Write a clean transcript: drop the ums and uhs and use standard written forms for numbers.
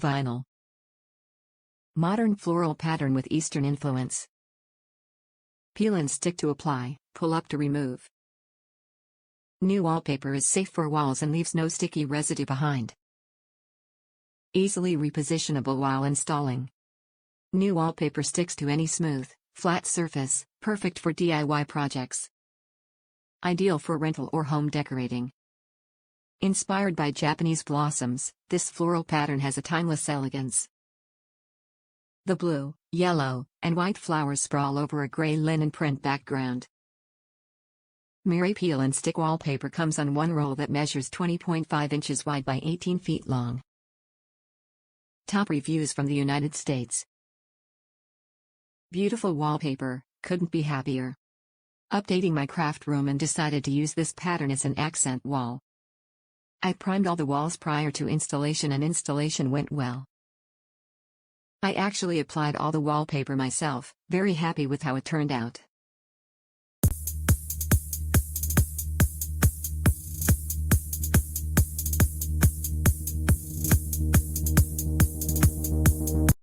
Vinyl. Modern floral pattern with Eastern influence. Peel and stick to apply, pull up to remove. NuWallpaper is safe for walls and leaves no sticky residue behind. Easily repositionable while installing. NuWallpaper sticks to any smooth, flat surface, perfect for DIY projects. Ideal for rental or home decorating. Inspired by Japanese blossoms, this floral pattern has a timeless elegance. The blue, yellow, and white flowers sprawl over a gray linen print background. Mirei peel and stick wallpaper comes on one roll that measures 20.5 inches wide by 18 feet long. Top reviews from the United States. Beautiful wallpaper, couldn't be happier. Updating my craft room and decided to use this pattern as an accent wall. I primed all the walls prior to installation and installation went well. I actually applied all the wallpaper myself, very happy with how it turned out.